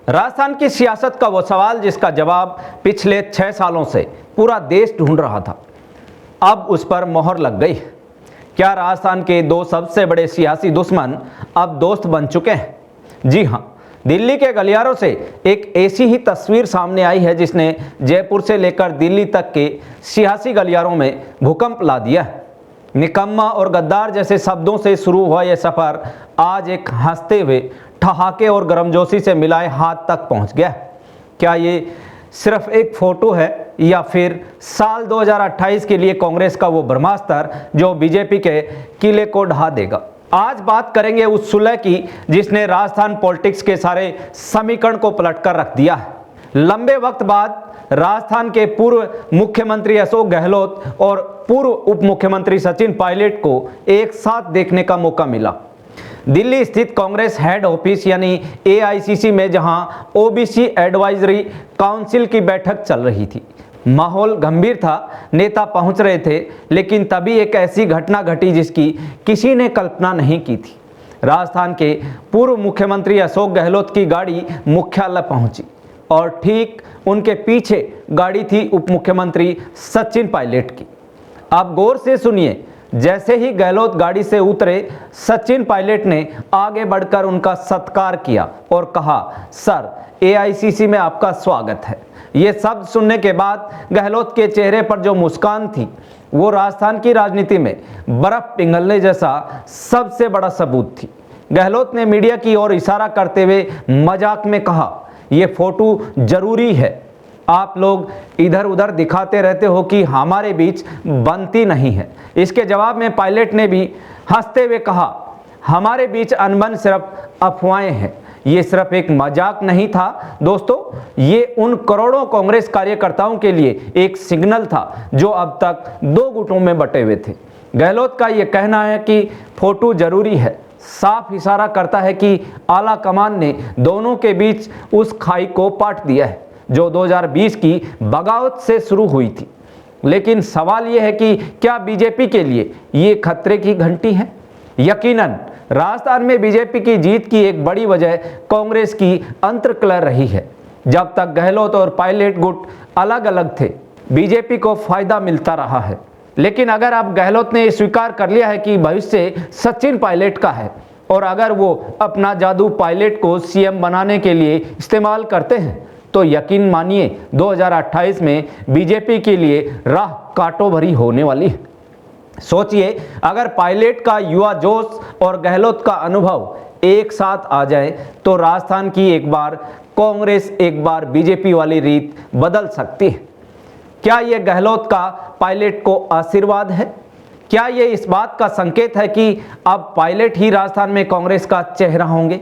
राजस्थान की सियासत का वो सवाल जिसका जवाब पिछले 6 सालों से पूरा देश ढूंढ रहा था, अब उस पर मोहर लग गई। क्या राजस्थान के दो सबसे बड़े सियासी दुश्मन अब दोस्त बन चुके हैं? जी हां, दिल्ली के गलियारों से एक ऐसी ही तस्वीर सामने आई है जिसने जयपुर से लेकर दिल्ली तक के सियासी गलियारों में भूकंप ला दिया है। निकम्मा और गद्दार जैसे शब्दों से शुरू हुआ यह सफर आज एक हंसते हुए, ठहाके और गर्मजोशी से मिलाए हाथ तक पहुंच गया। क्या ये सिर्फ एक फोटो है या फिर साल 2028 के लिए कांग्रेस का वो ब्रह्मास्त्र जो बीजेपी के किले को ढहा देगा? आज बात करेंगे उस सुलह की जिसने राजस्थान पॉलिटिक्स के सारे समीकरण को पलटकर रख दिया है। लंबे वक्त बाद राजस्थान के पूर्व मुख्यमंत्री अशोक गहलोत और पूर्व उप मुख्यमंत्री सचिन पायलट को एक साथ देखने का मौका मिला। दिल्ली स्थित कांग्रेस हेड ऑफिस यानी एआईसीसी में, जहां ओबीसी एडवाइजरी काउंसिल की बैठक चल रही थी। माहौल गंभीर था, नेता पहुंच रहे थे, लेकिन तभी एक ऐसी घटना घटी जिसकी किसी ने कल्पना नहीं की थी। राजस्थान के पूर्व मुख्यमंत्री अशोक गहलोत की गाड़ी मुख्यालय पहुंची और ठीक उनके पीछे गाड़ी थी उप मुख्यमंत्री सचिन पायलट की। आप गौर से सुनिए, जैसे ही गहलोत गाड़ी से उतरे, सचिन पायलट ने आगे बढ़कर उनका सत्कार किया और कहा, सर, एआईसीसी में आपका स्वागत है। ये शब्द सुनने के बाद गहलोत के चेहरे पर जो मुस्कान थी वो राजस्थान की राजनीति में बर्फ पिघलने जैसा सबसे बड़ा सबूत थी। गहलोत ने मीडिया की ओर इशारा करते हुए मजाक में कहा, ये फोटो जरूरी है, आप लोग इधर उधर दिखाते रहते हो कि हमारे बीच बनती नहीं है। इसके जवाब में पायलट ने भी हंसते हुए कहा, हमारे बीच अनबन सिर्फ अफवाहें हैं, ये सिर्फ एक मजाक नहीं था दोस्तों, ये उन करोड़ों कांग्रेस कार्यकर्ताओं के लिए एक सिग्नल था जो अब तक दो गुटों में बटे हुए थे। गहलोत का ये कहना है कि फोटो जरूरी है, साफ इशारा करता है कि आला कमान ने दोनों के बीच उस खाई को पाट दिया है जो 2020 की बगावत से शुरू हुई थी। लेकिन सवाल यह है कि क्या बीजेपी के लिए ये खतरे की घंटी है? यकीनन राजस्थान में बीजेपी की जीत की एक बड़ी वजह कांग्रेस की अंतर्कलह रही है। जब तक गहलोत और पायलट गुट अलग अलग थे, बीजेपी को फायदा मिलता रहा है। लेकिन अगर अब गहलोत ने स्वीकार कर लिया है कि भविष्य सचिन पायलट का है और अगर वो अपना जादू पायलट को सीएम बनाने के लिए इस्तेमाल करते हैं, तो यकीन मानिए 2028 में बीजेपी के लिए राह कांटों भरी होने वाली है। सोचिए, अगर पायलट का युवा जोश और गहलोत का अनुभव एक साथ आ जाए तो राजस्थान की एक बार कांग्रेस एक बार बीजेपी वाली रीत बदल सकती है। क्या यह गहलोत का पायलट को आशीर्वाद है? क्या यह इस बात का संकेत है कि अब पायलट ही राजस्थान में कांग्रेस का चेहरा होंगे?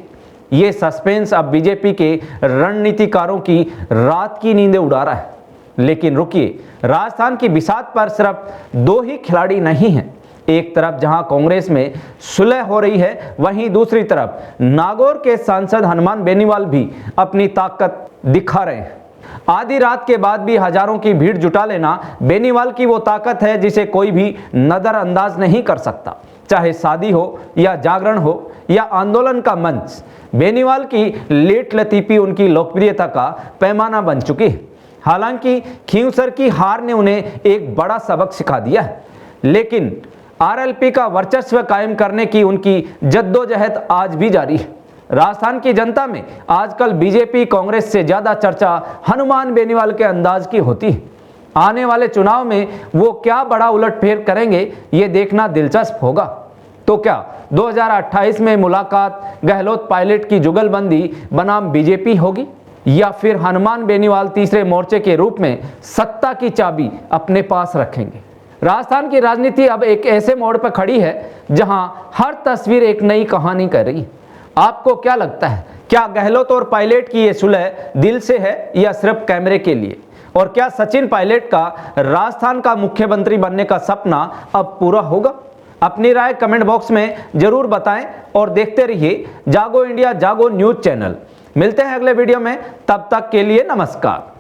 ये सस्पेंस अब बीजेपी के रणनीतिकारों की रात की नींदें उड़ा रहा है। लेकिन रुकिए, राजस्थान की बिसात पर सिर्फ दो ही खिलाड़ी नहीं हैं। एक तरफ जहां कांग्रेस में सुलह हो रही है, वहीं दूसरी तरफ नागौर के सांसद हनुमान बेनीवाल भी अपनी ताकत दिखा रहे हैं। आधी रात के बाद भी हजारों की भीड़ जुटा लेना बेनीवाल की वो ताकत है जिसे कोई भी नजरअंदाज नहीं कर सकता। चाहे शादी हो या जागरण हो या आंदोलन का मंच, बेनीवाल की लेट लतीफी उनकी लोकप्रियता का पैमाना बन चुकी है। हालांकि खींवसर की हार ने उन्हें एक बड़ा सबक सिखा दिया है, लेकिन आरएलपी का वर्चस्व कायम करने की उनकी जद्दोजहद आज भी जारी है। राजस्थान की जनता में आजकल बीजेपी कांग्रेस से ज्यादा चर्चा हनुमान बेनीवाल के अंदाज की होती है। आने वाले चुनाव में वो क्या बड़ा उलटफेर करेंगे, ये देखना दिलचस्प होगा। तो क्या 2028 में मुलाकात गहलोत पायलट की जुगलबंदी बनाम बीजेपी होगी, या फिर हनुमान बेनीवाल तीसरे मोर्चे के रूप में सत्ता की चाबी अपने पास रखेंगे? राजस्थान की राजनीति अब एक ऐसे मोड़ पर खड़ी है जहां हर तस्वीर एक नई कहानी कह रही है। आपको क्या लगता है, क्या गहलोत और पायलट की ये सुलह दिल से है या सिर्फ कैमरे के लिए? और क्या सचिन पायलट का राजस्थान का मुख्यमंत्री बनने का सपना अब पूरा होगा? अपनी राय कमेंट बॉक्स में जरूर बताएं और देखते रहिए जागो इंडिया जागो न्यूज चैनल। मिलते हैं अगले वीडियो में, तब तक के लिए नमस्कार।